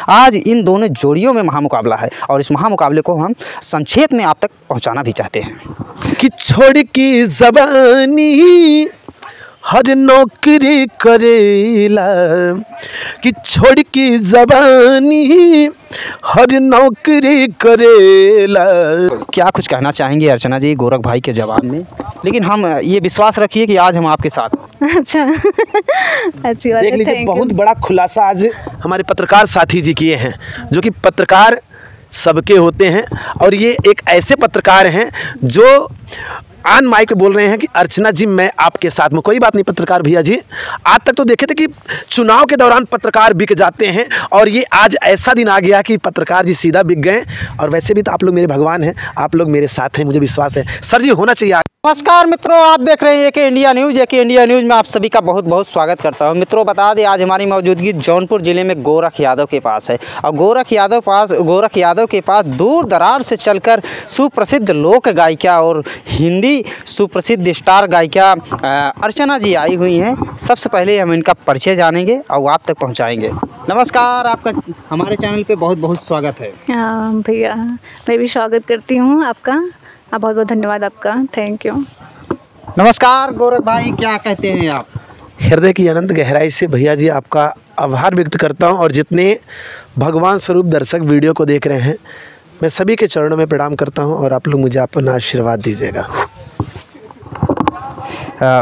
आज इन दोनों जोड़ियों में महामुकाबला है और इस महामुकाबले को हम संक्षेप में आप तक पहुंचाना भी चाहते हैं। कि छोड़ की ज़बानी हर नौकरी करेला, कि छोड़ की ज़बानी हर नौकरी करेला। क्या कुछ कहना चाहेंगे अर्चना जी गोरख भाई के जवाब में? लेकिन हम ये विश्वास रखिए कि आज हम आपके साथ। अच्छा अच्छी बात देख है, लीजिए, thank बहुत you। बड़ा खुलासा आज हमारे पत्रकार साथी जी किए हैं, जो कि पत्रकार सबके होते हैं और ये एक ऐसे पत्रकार हैं जो आन माइक बोल रहे हैं कि अर्चना जी मैं आपके साथ में। कोई बात नहीं पत्रकार भैया जी, आज तक तो देखे थे कि चुनाव के दौरान पत्रकार बिक जाते हैं और ये आज ऐसा दिन आ गया कि पत्रकार जी सीधा बिक गए। और वैसे भी तो आप लोग मेरे भगवान हैं, आप लोग मेरे साथ हैं, मुझे विश्वास है सर जी होना चाहिए। नमस्कार मित्रों, आप देख रहे हैं एके इंडिया न्यूज़। एके इंडिया न्यूज़ में आप सभी का बहुत बहुत स्वागत करता हूं। मित्रों बता दें आज हमारी मौजूदगी जौनपुर ज़िले में गोरख यादव के पास है और गोरख यादव के पास दूर दरार से चलकर सुप्रसिद्ध लोक गायिका और हिंदी सुप्रसिद्ध स्टार गायिका अर्चना जी आई हुई हैं। सबसे पहले हम इनका परिचय जानेंगे और आप तक पहुँचाएँगे। नमस्कार, आपका हमारे चैनल पर बहुत बहुत स्वागत है। हाँ भैया, मैं भी स्वागत करती हूँ आपका। बहुत बहुत धन्यवाद आपका, थैंक यू। नमस्कार गोरख भाई, क्या कहते हैं आप? हृदय की अनंत गहराई से भैया जी आपका आभार व्यक्त करता हूं और जितने भगवान स्वरूप दर्शक वीडियो को देख रहे हैं मैं सभी के चरणों में प्रणाम करता हूं और आप लोग मुझे अपना आशीर्वाद दीजिएगा।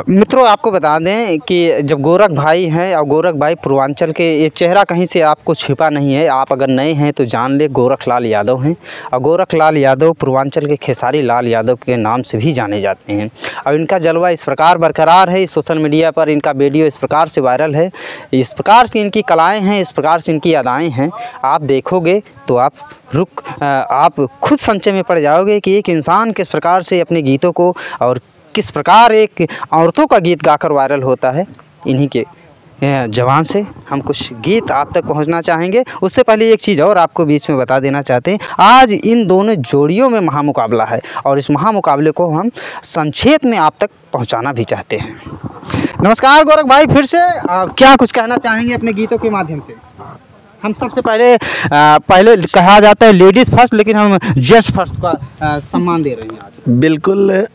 मित्रों आपको बता दें कि जब गोरख भाई हैं और गोरख भाई पूर्वांचल के, ये चेहरा कहीं से आपको छिपा नहीं है। आप अगर नए हैं तो जान ले गोरख लाल यादव हैं और गोरख लाल यादव पूर्वांचल के खेसारी लाल यादव के नाम से भी जाने जाते हैं। और इनका जलवा इस प्रकार बरकरार है, सोशल मीडिया पर इनका वीडियो इस प्रकार से वायरल है, इस प्रकार से इनकी कलाएँ हैं, इस प्रकार से इनकी अदाएँ हैं। आप देखोगे तो आप खुद संशय में पड़ जाओगे कि एक इंसान किस प्रकार से अपने गीतों को और किस प्रकार एक औरतों का गीत गाकर वायरल होता है। इन्हीं के जवान से हम कुछ गीत आप तक पहुंचना चाहेंगे। उससे पहले एक चीज़ और आपको बीच में बता देना चाहते हैं, आज इन दोनों जोड़ियों में महामुकाबला है और इस महामुकाबले को हम संक्षेप में आप तक पहुंचाना भी चाहते हैं। नमस्कार गोरख भाई, फिर से क्या कुछ कहना चाहेंगे अपने गीतों के माध्यम से? हम सबसे पहले कहा जाता है लेडीज़ फर्स्ट, लेकिन हम जेंट्स फर्स्ट का सम्मान दे रहे हैं आज। बिल्कुल,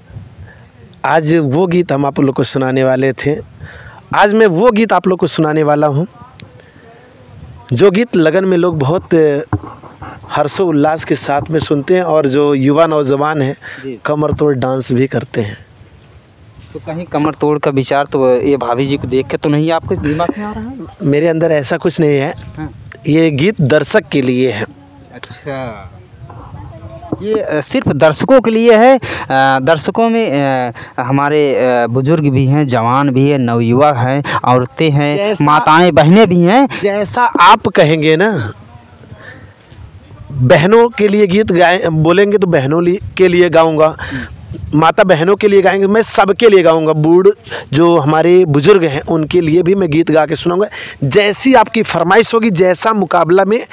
आज वो गीत हम आप लोग को सुनाने वाले थे। आज मैं वो गीत आप लोग को सुनाने वाला हूँ जो गीत लगन में लोग बहुत हर्षोल्लास के साथ में सुनते हैं और जो युवा नौजवान हैं कमर तोड़ डांस भी करते हैं। तो कहीं कमर तोड़ का विचार तो ये भाभी जी को देख के तो नहीं आपके दिमाग में आ रहा है? मेरे अंदर ऐसा कुछ नहीं है। हाँ। ये गीत दर्शक के लिए है। अच्छा, ये सिर्फ दर्शकों के लिए है। दर्शकों में हमारे बुजुर्ग भी हैं, जवान भी हैं, नवयुवा हैं, औरतें हैं, माताएं बहनें भी हैं। जैसा आप कहेंगे ना, बहनों के लिए गीत बोलेंगे तो बहनों के लिए गाऊंगा, माता बहनों के लिए गाएंगे, मैं सबके लिए गाऊंगा। बूढ़ जो हमारे बुजुर्ग हैं उनके लिए भी मैं गीत गा के सुनाऊंगा। जैसी आपकी फरमाइश होगी, जैसा मुकाबला में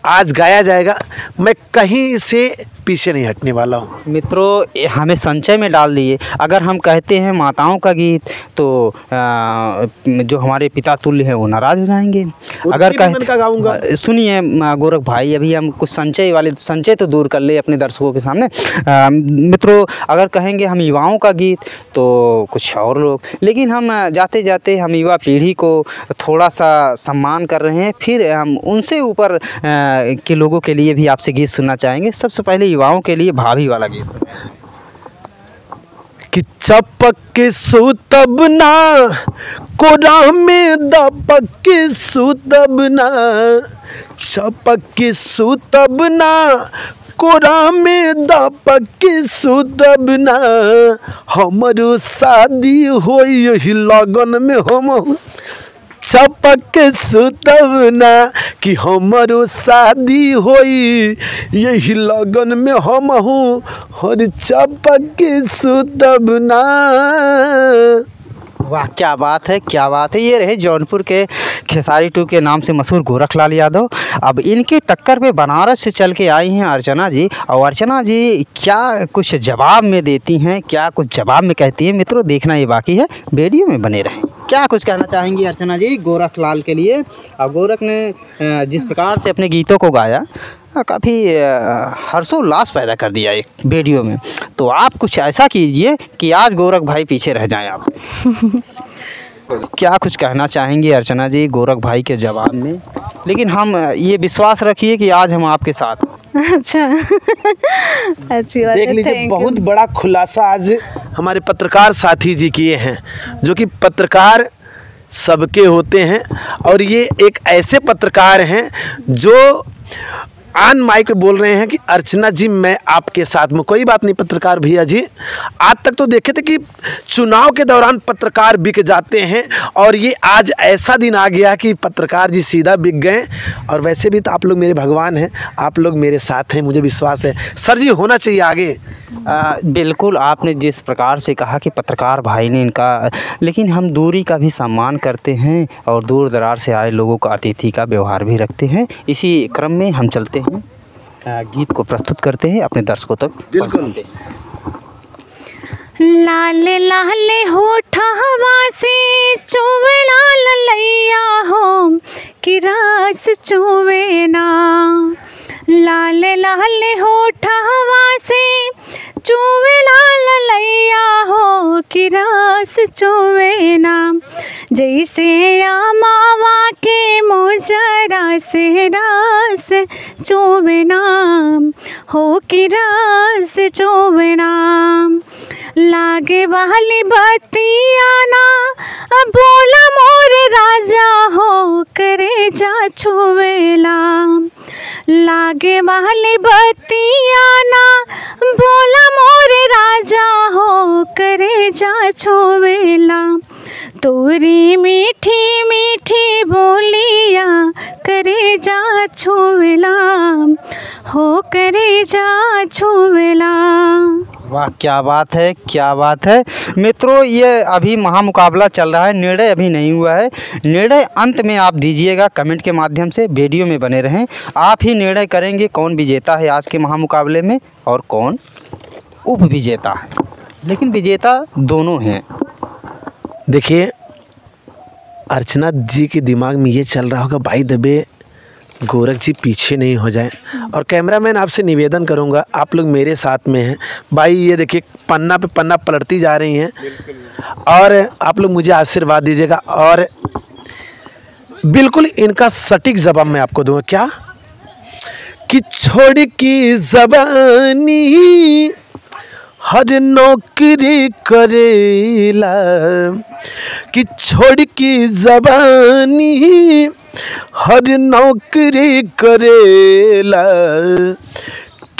आज गाया जाएगा, मैं कहीं से पीछे नहीं हटने वाला हूँ। मित्रों हमें संचय में डाल दिए। अगर हम कहते हैं माताओं का गीत तो जो हमारे पिता तुल्य हैं वो नाराज़ हो जाएंगे। अगर गाऊंगा, सुनिए गोरख भाई, अभी हम कुछ संचय तो दूर कर ले अपने दर्शकों के सामने। मित्रों अगर कहेंगे हम युवाओं का गीत तो कुछ और लोग, लेकिन हम जाते जाते हम युवा पीढ़ी को थोड़ा सा सम्मान कर रहे हैं। फिर हम उनसे ऊपर के लोगों के लिए भी आपसे गीत सुनना चाहेंगे। सबसे पहले युवाओं के लिए भाभी वाला गीत सुनेंगे। कि चपक के सुतब ना कोरा में दपक के सुतब ना, चपक के सुतब ना कोरा में दपक के सुतब ना, हमरो शादी हो यही लगन में हम चपक के सुतब ना, कि हमारो शादी होई यही लगन में हम हूँ हर चपक के सुतब ना। वाह, क्या बात है, क्या बात है। ये रहे जौनपुर के खेसारी 2 के नाम से मशहूर गोरखलाल यादव। अब इनके टक्कर पे बनारस से चल के आई हैं अर्चना जी। और अर्चना जी क्या कुछ जवाब में देती हैं, क्या कुछ जवाब में कहती हैं, मित्रों देखना ये बाकी है, वीडियो में बने रहें। क्या कुछ कहना चाहेंगी अर्चना जी गोरखलाल के लिए? और गोरख ने जिस प्रकार से अपने गीतों को गाया, काफ़ी हर्षोल्लास पैदा कर दिया एक वीडियो में। तो आप कुछ ऐसा कीजिए कि आज गोरख भाई पीछे रह जाएं आप। क्या कुछ कहना चाहेंगी अर्चना जी गोरख भाई के जवाब में? लेकिन हम ये विश्वास रखिए कि आज हम आपके साथ हैं। अच्छा अच्छी बात है, देख लीजिए, thank you। बहुत बड़ा खुलासा आज हमारे पत्रकार साथी जी किए हैं, जो कि पत्रकार सबके होते हैं और ये एक ऐसे पत्रकार हैं जो आन माइक पे बोल रहे हैं कि अर्चना जी मैं आपके साथ में। कोई बात नहीं पत्रकार भैया जी, आज तक तो देखे थे कि चुनाव के दौरान पत्रकार बिक जाते हैं और ये आज ऐसा दिन आ गया कि पत्रकार जी सीधा बिक गए। और वैसे भी तो आप लोग मेरे भगवान हैं, आप लोग मेरे साथ हैं, मुझे विश्वास है सर जी होना चाहिए आगे। बिल्कुल, आपने जिस प्रकार से कहा कि पत्रकार भाई ने इनका, लेकिन हम दूरी का भी सम्मान करते हैं और दूर दराज से आए लोगों का अतिथि का व्यवहार भी रखते हैं। इसी क्रम में हम चलते हैं, गीत को प्रस्तुत करते हैं, अपने दर्शकों तक बिल्कुल। लाल लाल होठवा से चुवेला ललैया हो कि रस चुवे ना। लाल लाल होठवा से चुवेला ललैया हो कि रस चुवे ना। जैसे मावा के मुजरा से रस चुवेना हो कि रस चुवेना। लागे वाली बत्तियाँ ना बोला मोर राजा हो करे जा छुवेला। लागे वाली बत्तियाँ ना बोला मोर राजा हो करे जा छुवेला। तोरी मीठी मीठी बोलिया करे जा छुवेला हो करे जा छुवेला। वाह, क्या बात है, क्या बात है। मित्रों ये अभी महामुकाबला चल रहा है, निर्णय अभी नहीं हुआ है। निर्णय अंत में आप दीजिएगा कमेंट के माध्यम से, वीडियो में बने रहें। आप ही निर्णय करेंगे कौन विजेता है आज के महामुकाबले में और कौन उप विजेता है, लेकिन विजेता दोनों हैं। देखिए अर्चना जी के दिमाग में ये चल रहा होगा बाई दबे गोरख जी पीछे नहीं हो जाए। और कैमरामैन आपसे निवेदन करूंगा, आप लोग मेरे साथ में हैं भाई, ये देखिए पन्ना पे पन्ना पलटती जा रही हैं और आप लोग मुझे आशीर्वाद दीजिएगा। और बिल्कुल इनका सटीक जवाब मैं आपको दूंगा। क्या कि छोड़ की जबानी हर नौकरी करेला, कि छोड़ की जबानी हर नौकरी करेला।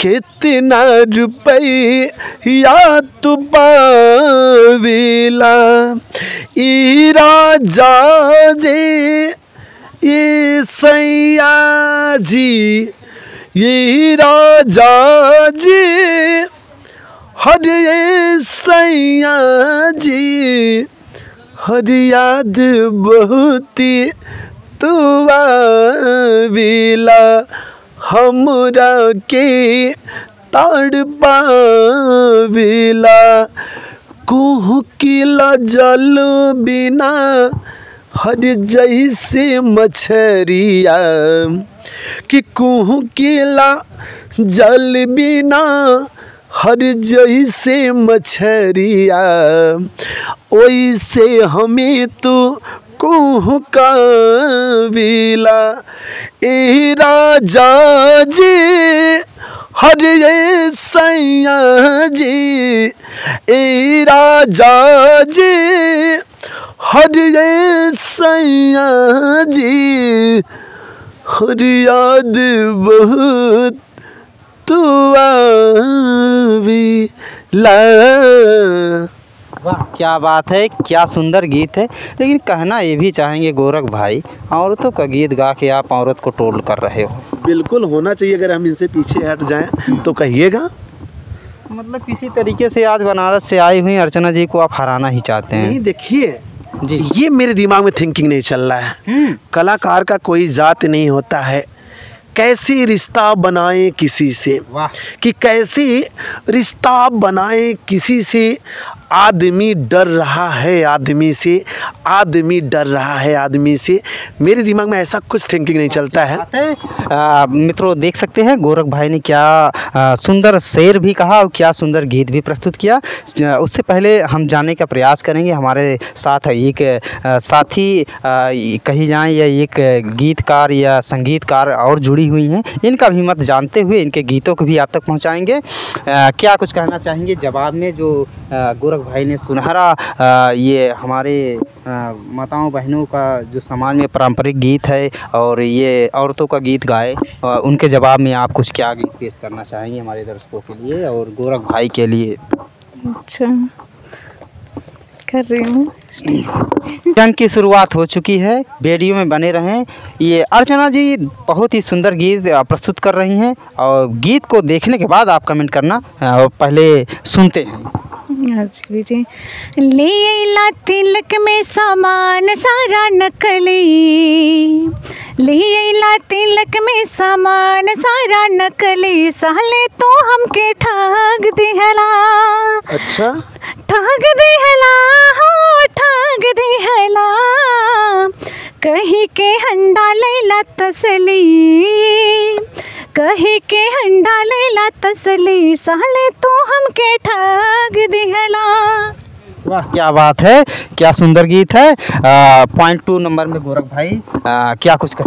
कितना रुपया तू पावेला ई राजा जी ये सैया जी, ये राजा जी हर सैया जी हर याद बहुत तू आवेला। हमरा के ताड़ पावेला कुह किला जल बिना हर जैसे मछरिया, कि कुह किला जल बिना हर जैसे मछरिया। ओइसे हमें तो कुह काबिला ए राजा जी हर सैया जी, ए राजा जी हर सैया जी हर याद बहुत तू आवेला। वाह, क्या बात है, क्या सुंदर गीत है। लेकिन कहना ये भी चाहेंगे गोरख भाई, औरतों का गीत गा के आप औरत को ट्रोल कर रहे हो। बिल्कुल होना चाहिए, अगर हम इनसे पीछे हट जाएं तो कहिएगा। मतलब किसी तरीके से आज बनारस से आई हुई अर्चना जी को आप हराना ही चाहते हैं। नहीं देखिए, जी। ये मेरे दिमाग में थिंकिंग नहीं चल रहा है। कलाकार का कोई जात नहीं होता है, कैसे रिश्ता बनाए किसी से, वाह। कि कैसे रिश्ता बनाए किसी से, आदमी डर रहा है आदमी से, आदमी डर रहा है आदमी से। मेरे दिमाग में ऐसा कुछ थिंकिंग नहीं चलता है। मित्रों देख सकते हैं गोरख भाई ने क्या सुंदर शेर भी कहा और क्या सुंदर गीत भी प्रस्तुत किया। उससे पहले हम जानने का प्रयास करेंगे, हमारे साथ एक साथी कही जाएं या एक गीतकार या संगीतकार और जुड़ी हुई हैं, इनका भी मत जानते हुए इनके गीतों को भी आप तक पहुंचाएंगे। क्या कुछ कहना चाहेंगे जवाब में जो गोरख भाई ने सुनहरा ये हमारे माताओं बहनों का जो समाज में पारंपरिक गीत है और ये औरतों का गीत गाए, उनके जवाब में आप कुछ क्या गीत पेश करना चाहेंगे हमारे दर्शकों के लिए और गोरख भाई के लिए? अच्छा, कर रही हूँ। जंग की शुरुआत हो चुकी है, वीडियो में बने रहें। ये अर्चना जी बहुत ही सुंदर गीत प्रस्तुत कर रही हैं और गीत को देखने के बाद आप कमेंट करना, और पहले सुनते हैं। जी जी। ले अइला तिलक में सामान सारा नकली, ले अइला तिलक में सामान सारा नकली, साले तो हमके ठग दिहला। अच्छा, ठग दिहला हो ठग दिहला, कहीं के हंडा लैला तसली, कहीं के हंडा लैला तसली, साले तो हमके ठग दिहला। वाह, क्या बात है, क्या सुंदर गीत है। पॉइंट 2 नंबर में गोरख भाई क्या कुछ कर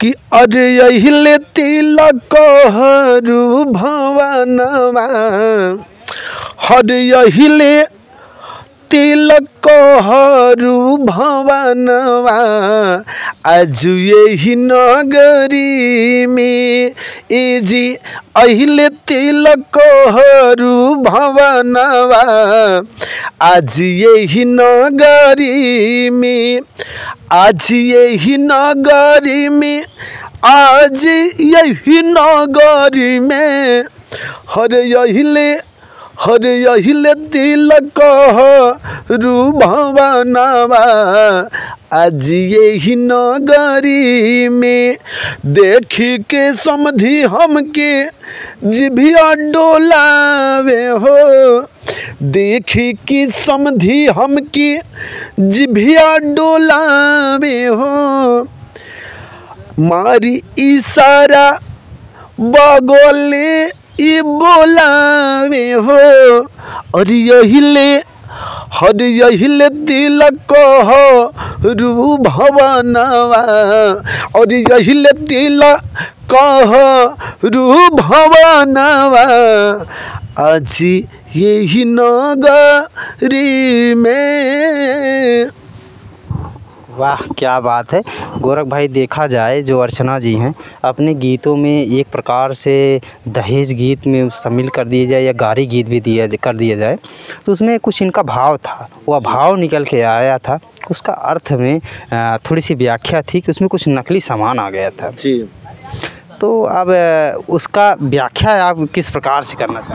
कि अरे यहिले तिलक हरू भवनवा, हरे यहिले तिलक हरू भवनवा, आज यही नगरी में ए जी अहिले तिलक हरू भवनवा, आज यही नगरी में, आज यही नगरी में, आज यही नगरी में, हरे यहिले तिलक हरू भवनवा, आज यही नगरी में, देखी के समझी हमके जिभिया डोलावे हो, देखी के समझी हमके जिभिया डोलावे हो, मारी इशारा बगोले ई बोलावे हो, और यहिले हर यहिले तिलक हरू भवनवा, और यहिले तिलक हरू भवनवा, आज यही नगरी में। वाह, क्या बात है गोरख भाई। देखा जाए जो अर्चना जी हैं अपने गीतों में एक प्रकार से दहेज गीत में शामिल कर दिए जाए या गारी गीत भी कर दिया जाए तो उसमें कुछ इनका भाव था, वह भाव निकल के आया था। उसका अर्थ में थोड़ी सी व्याख्या थी कि उसमें कुछ नकली सामान आ गया था जी। तो अब उसका व्याख्या आप किस प्रकार से करना चाहते हैं?